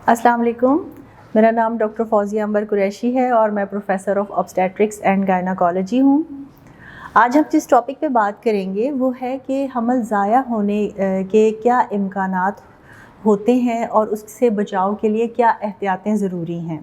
السلام علیکم، میرا نام ڈاکٹر فوزیہ عنبر قریشی ہے اور میں professor of obstetrics and gynaecology ہوں۔ آج ہم جس ٹاپک پہ بات کریں گے وہ ہے کہ حمل ضائع ہونے کے کیا امکانات ہوتے ہیں اور اس سے بچاؤ کے لیے کیا احتیاطیں ضروری ہیں۔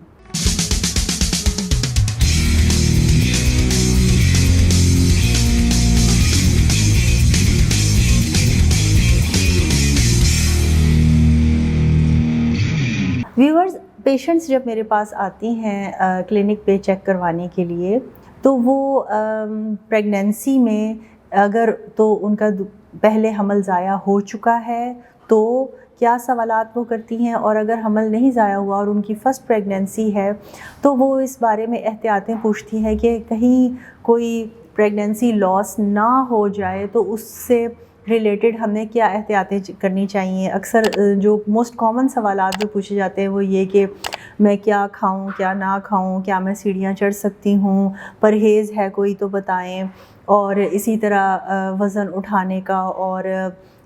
ویورز، پیشنٹس جب میرے پاس آتی ہیں کلینک پہ چیک کروانے کے لیے تو وہ پریگنینسی میں اگر تو ان کا پہلے حمل ضائع ہو چکا ہے تو کیا سوالات وہ کرتی ہیں، اور اگر حمل نہیں ضائع ہوا اور ان کی فرسٹ پریگنینسی ہے تو وہ اس بارے میں احتیاطیں پوچھتی ہیں کہ کہیں کوئی پریگنینسی لاس نہ ہو جائے تو اس سے ریلیٹڈ ہمیں کیا احتیاطیں کرنی چاہیے۔ اکثر جو موسٹ کامن سوالات جو پوچھے جاتے ہیں وہ یہ کہ میں کیا کھاؤں کیا نہ کھاؤں، کیا میں سیڑھیاں چڑھ سکتی ہوں، پرہیز ہے کوئی تو بتائیں، اور اسی طرح وزن اٹھانے کا اور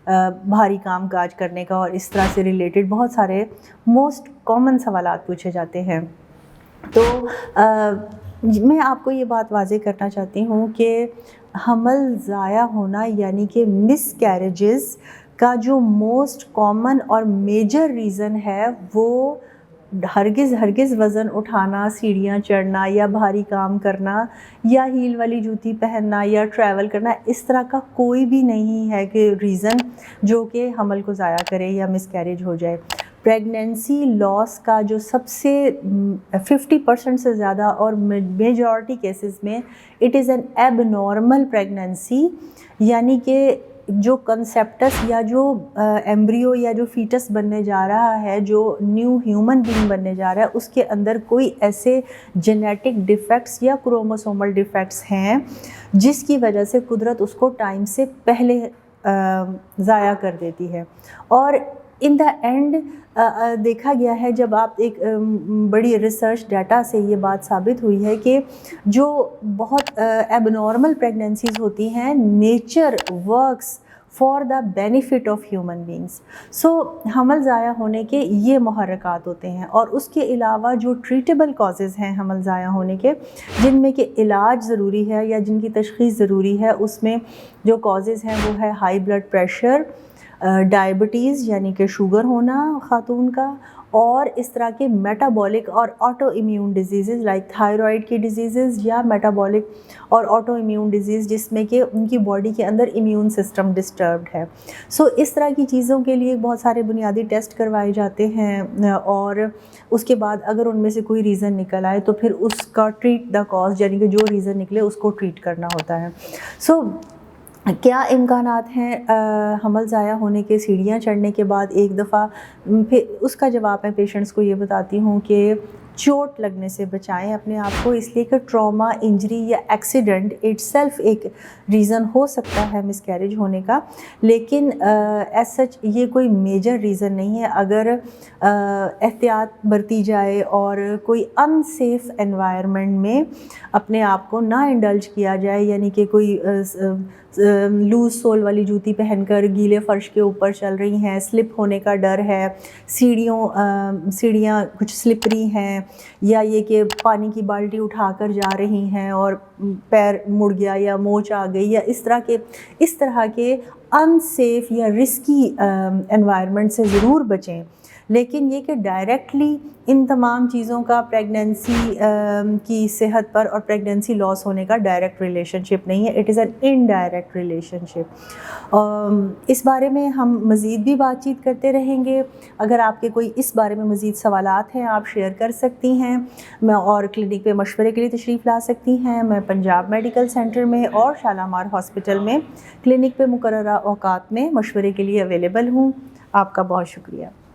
بھاری کام کاج کرنے کا اور اس طرح سے ریلیٹڈ بہت سارے موسٹ کامن سوالات پوچھے جاتے ہیں۔ تو میں آپ کو یہ بات واضح کرنا چاہتی ہوں کہ حمل ضائع ہونا یعنی کہ مس کیریجز کا جو موسٹ کامن اور میجر ریزن ہے وہ ہرگز وزن اٹھانا، سیڑھیاں چڑھنا یا بھاری کام کرنا یا ہیل والی جوتی پہننا یا ٹریول کرنا، اس طرح کا کوئی بھی نہیں ہے کہ ریزن جو کہ حمل کو ضائع کرے یا مس کیریج ہو جائے۔ پریگنینسی لاس کا جو سب سے 50% سے زیادہ اور میجورٹی کیسز میں it is an abnormal pregnancy, یعنی کہ جو کنسیپٹس یا جو ایمبریو یا جو فیٹس بننے جا رہا ہے، جو نیو ہیومن بینگ بننے جا رہا ہے، اس کے اندر کوئی ایسے جینیٹک ڈیفیکٹس یا کروموسومل ڈیفیکٹس ہیں جس کی وجہ سے قدرت اس کو ٹائم سے پہلے ضائع کر دیتی ہے۔ اور ان دا اینڈ دیکھا گیا ہے، جب آپ ایک بڑی ریسرچ ڈیٹا سے یہ بات ثابت ہوئی ہے کہ جو بہت ایب نارمل پریگنینسیز ہوتی ہیں، nature works for the benefit of human beings. So حمل ضائع ہونے کے یہ محرکات ہوتے ہیں، اور اس کے علاوہ جو ٹریٹیبل کازز ہیں حمل ضائع ہونے کے، جن میں کہ علاج ضروری ہے یا جن کی تشخیص ضروری ہے، اس میں جو کازز ہیں وہ ہے ہائی بلڈ پریشر، ڈائبٹیز یعنی کہ شوگر ہونا خاتون کا، اور اس طرح کے میٹابولک اور auto immune diseases like thyroid کی ڈیزیزز یا میٹابولک اور آٹو امیون ڈیزیز جس میں کہ ان کی باڈی کے اندر امیون سسٹم ڈسٹربڈ ہے۔ سو اس طرح کی چیزوں کے لیے بہت سارے بنیادی ٹیسٹ کروائے جاتے ہیں، اور اس کے بعد اگر ان میں سے کوئی ریزن نکل آئے تو پھر اس کا ٹریٹ دا کاز، یعنی کہ جو ریزن نکلے اس کو ٹریٹ کرنا ہوتا ہے۔ سو کیا امکانات ہیں حمل ضائع ہونے کے؟ سیڑھیاں چڑھنے کے بعد ایک دفعہ پھر اس کا جواب میں پیشنٹس کو یہ بتاتی ہوں کہ چوٹ لگنے سے بچائیں اپنے آپ کو، اس لیے کہ ٹراما، انجری یا ایکسیڈنٹ اٹ سیلف ایک ریزن ہو سکتا ہے مس کیریج ہونے کا، لیکن ایز سچ یہ کوئی میجر ریزن نہیں ہے۔ اگر احتیاط برتی جائے اور کوئی ان سیف انوائرمنٹ میں اپنے آپ کو نہ انڈلج کیا جائے، یعنی کہ کوئی لوز سول والی جوتی پہن کر گیلے فرش کے اوپر چل رہی ہیں، سلپ ہونے کا ڈر ہے، سیڑھیاں کچھ سلپری ہیں، یا یہ کہ پانی کی بالٹی اٹھا کر جا رہی ہیں اور پیر مڑ گیا یا موچ آ گئی، یا اس طرح کے ان سیف یا رسکی انوائرمنٹ سے ضرور بچیں۔ لیکن یہ کہ ڈائریکٹلی ان تمام چیزوں کا پریگنینسی کی صحت پر اور پریگنینسی لاس ہونے کا ڈائریکٹ ریلیشن شپ نہیں ہے، it is an indirect relationship. اس بارے میں ہم مزید بھی بات چیت کرتے رہیں گے۔ اگر آپ کے کوئی اس بارے میں مزید سوالات ہیں آپ شیئر کر سکتی ہیں، میں اور کلینک پہ مشورے کے لیے تشریف لا سکتی ہیں۔ میں پنجاب میڈیکل سینٹر میں اور شالامار ہاسپٹل میں کلینک پہ مقررہ اوقات میں مشورے کے لیے اویلیبل ہوں۔ آپ کا بہت شکریہ۔